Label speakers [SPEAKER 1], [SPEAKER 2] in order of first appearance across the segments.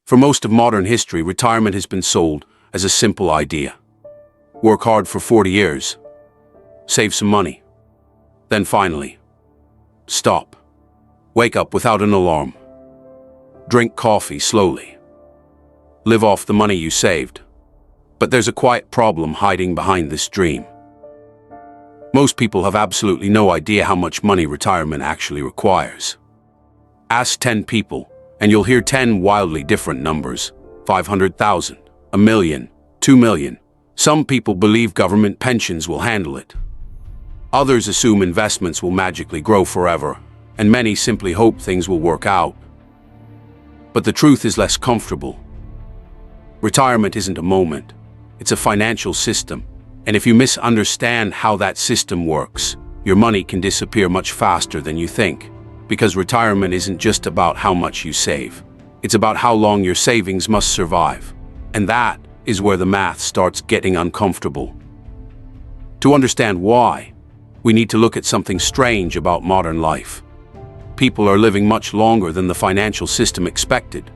[SPEAKER 1] For most of modern history, retirement has been sold as a simple idea. Work hard for 40 years, save some money, then finally, stop. Wake up without an alarm. Drink coffee slowly. Live off the money you saved. But there's a quiet problem hiding behind this dream. Most people have absolutely no idea how much money retirement actually requires. Ask 10 people, and you'll hear 10 wildly different numbers. 500,000, a million, 2 million. Some people believe government pensions will handle it. Others assume investments will magically grow forever, and many simply hope things will work out. But the truth is less comfortable. Retirement isn't a moment, it's a financial system, and if you misunderstand how that system works, your money can disappear much faster than you think. Because retirement isn't just about how much you save. It's about how long your savings must survive. And that is where the math starts getting uncomfortable. To understand why, we need to look at something strange about modern life. People are living much longer than the financial system expected.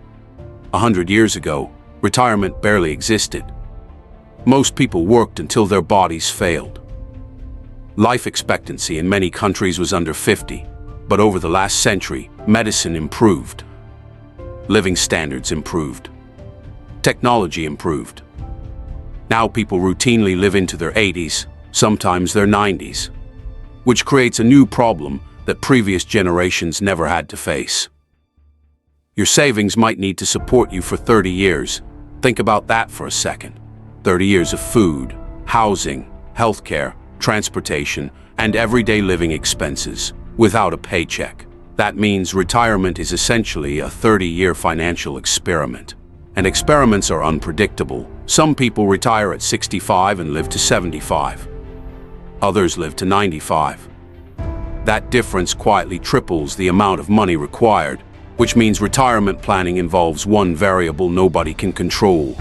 [SPEAKER 1] 100 years ago, retirement barely existed. Most people worked until their bodies failed. Life expectancy in many countries was under 50. But over the last century, medicine improved. Living standards improved. Technology improved. Now people routinely live into their 80s, sometimes their 90s, which creates a new problem that previous generations never had to face. Your savings might need to support you for 30 years. Think about that for a second. 30 years of food, housing, healthcare, transportation, and everyday living expenses. Without a paycheck. That means retirement is essentially a 30-year financial experiment. And experiments are unpredictable. Some people retire at 65 and live to 75. Others live to 95. That difference quietly triples the amount of money required, which means retirement planning involves one variable nobody can control.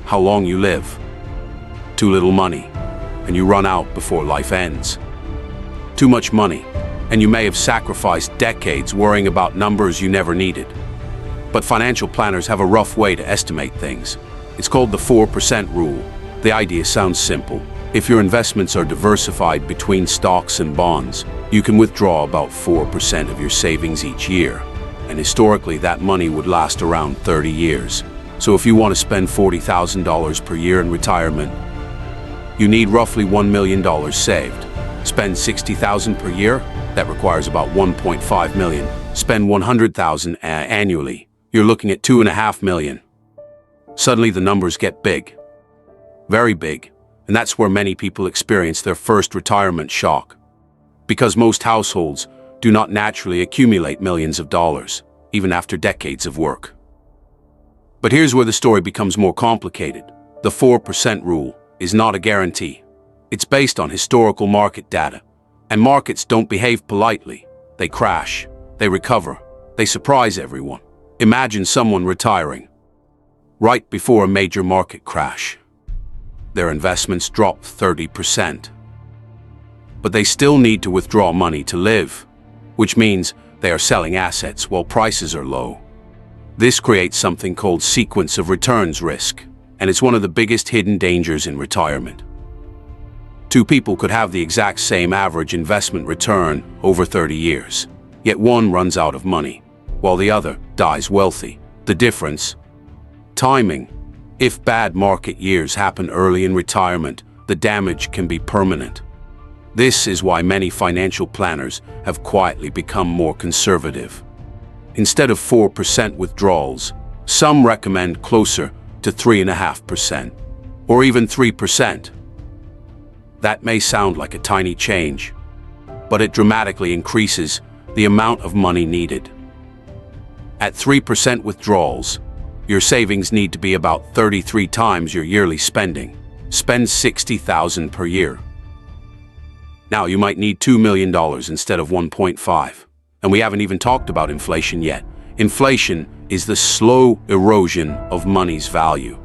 [SPEAKER 1] How long you live. Too little money, and you run out before life ends. Too much money, and you may have sacrificed decades worrying about numbers you never needed. But financial planners have a rough way to estimate things. It's called the 4% rule. The idea sounds simple. If your investments are diversified between stocks and bonds, you can withdraw about 4% of your savings each year. And historically, that money would last around 30 years. So if you want to spend $40,000 per year in retirement, you need roughly $1 million saved. Spend $60,000 per year, that requires about $1.5 million. Spend $100,000 annually, you're looking at $2.5 million. Suddenly the numbers get big. Very big. And that's where many people experience their first retirement shock. Because most households do not naturally accumulate millions of dollars, even after decades of work. But here's where the story becomes more complicated. The 4% rule is not a guarantee. It's based on historical market data, and markets don't behave politely. They crash, they recover, they surprise everyone. Imagine someone retiring right before a major market crash. Their investments drop 30%. But they still need to withdraw money to live, which means they are selling assets while prices are low. This creates something called sequence of returns risk, and it's one of the biggest hidden dangers in retirement. Two people could have the exact same average investment return over 30 years, yet one runs out of money, while the other dies wealthy. The difference? Timing. If bad market years happen early in retirement, the damage can be permanent. This is why many financial planners have quietly become more conservative. Instead of 4% withdrawals, some recommend closer to 3.5%, or even 3%. That may sound like a tiny change, but it dramatically increases the amount of money needed. At 3% withdrawals, your savings need to be about 33 times your yearly spending. Spend $60,000 per year. Now you might need $2 million instead of 1.5. And we haven't even talked about inflation yet. Inflation is the slow erosion of money's value.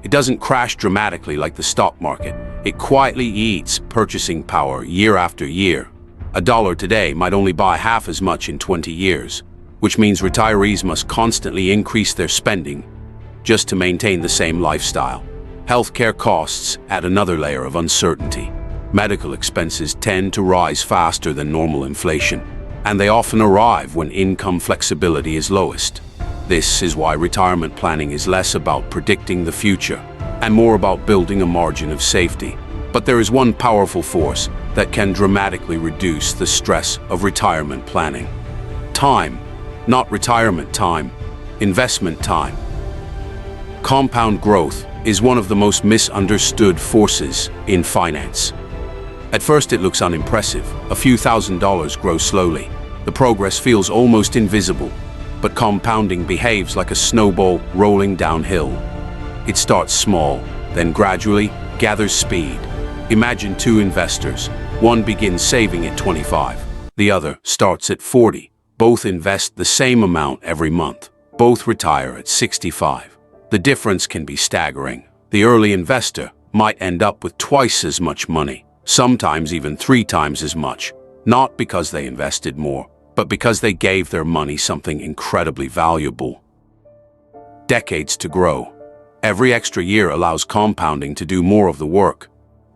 [SPEAKER 1] It doesn't crash dramatically like the stock market. It quietly eats purchasing power year after year. $1 today might only buy half as much in 20 years. which means retirees must constantly increase their spending just to maintain the same lifestyle. Healthcare costs add another layer of uncertainty. Medical expenses tend to rise faster than normal inflation, and they often arrive when income flexibility is lowest. This is why retirement planning is less about predicting the future and more about building a margin of safety. But there is one powerful force that can dramatically reduce the stress of retirement planning. Time, not retirement time, investment time. Compound growth is one of the most misunderstood forces in finance. At first it looks unimpressive. A few $1,000s grow slowly. The progress feels almost invisible, but compounding behaves like a snowball rolling downhill. It starts small, then gradually gathers speed. Imagine two investors. One begins saving at 25. The other starts at 40. Both invest the same amount every month. Both retire at 65. The difference can be staggering. The early investor might end up with twice as much money, sometimes even 3 times as much, not because they invested more, but because they gave their money something incredibly valuable. Decades to grow. Every extra year allows compounding to do more of the work,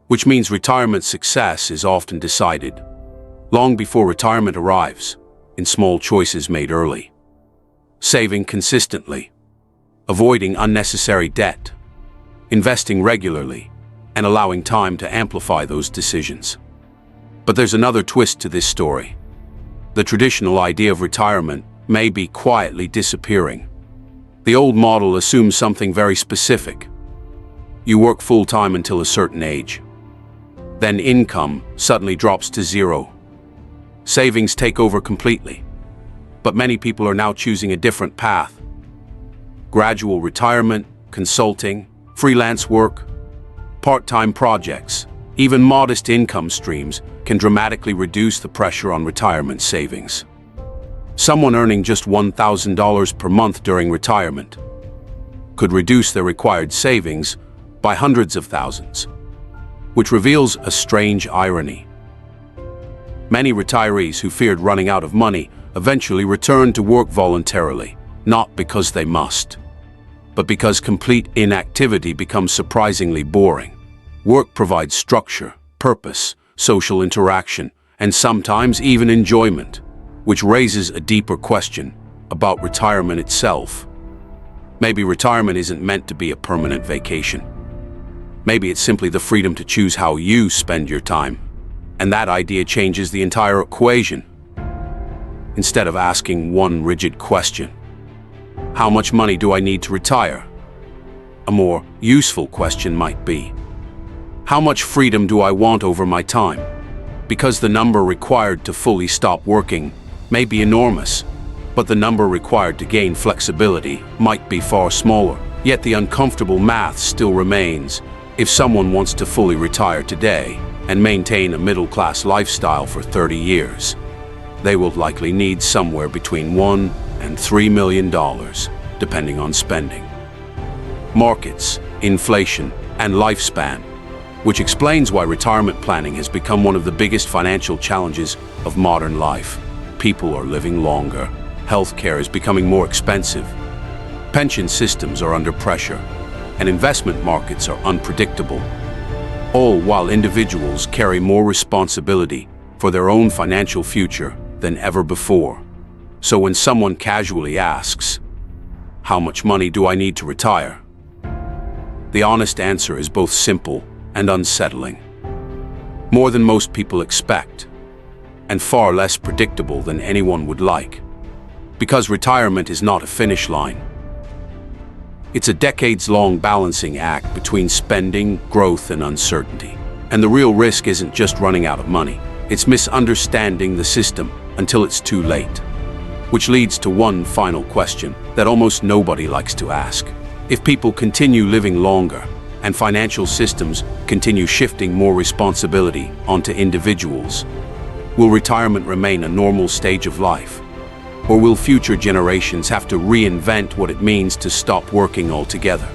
[SPEAKER 1] which means retirement success is often decided long before retirement arrives, in small choices made early. Saving consistently, avoiding unnecessary debt, investing regularly, and allowing time to amplify those decisions. But there's another twist to this story. The traditional idea of retirement may be quietly disappearing. The old model assumes something very specific. You work full-time until a certain age. Then income suddenly drops to zero. Savings take over completely. But many people are now choosing a different path. Gradual retirement, consulting, freelance work, part-time projects, even modest income streams can dramatically reduce the pressure on retirement savings. Someone earning just $1,000 per month during retirement could reduce their required savings by hundreds of thousands, which reveals a strange irony. Many retirees who feared running out of money eventually return to work voluntarily, not because they must, but because complete inactivity becomes surprisingly boring. Work provides structure, purpose, social interaction, and sometimes even enjoyment, which raises a deeper question about retirement itself. Maybe retirement isn't meant to be a permanent vacation. Maybe it's simply the freedom to choose how you spend your time, and that idea changes the entire equation. Instead of asking one rigid question, how much money do I need to retire? A more useful question might be, how much freedom do I want over my time? Because the number required to fully stop working may be enormous, but the number required to gain flexibility might be far smaller. Yet the uncomfortable math still remains. If someone wants to fully retire today and maintain a middle-class lifestyle for 30 years, they will likely need somewhere between $1 and $3 million, depending on spending, markets, inflation, and lifespan, which explains why retirement planning has become one of the biggest financial challenges of modern life. People are living longer, healthcare is becoming more expensive, pension systems are under pressure, and investment markets are unpredictable, all while individuals carry more responsibility for their own financial future than ever before. So when someone casually asks, how much money do I need to retire? The honest answer is both simple and unsettling. More than most people expect, and far less predictable than anyone would like. Because retirement is not a finish line. It's a decades-long balancing act between spending, growth, and uncertainty. And the real risk isn't just running out of money, it's misunderstanding the system until it's too late. Which leads to one final question that almost nobody likes to ask. If people continue living longer, and financial systems continue shifting more responsibility onto individuals, will retirement remain a normal stage of life? Or will future generations have to reinvent what it means to stop working altogether?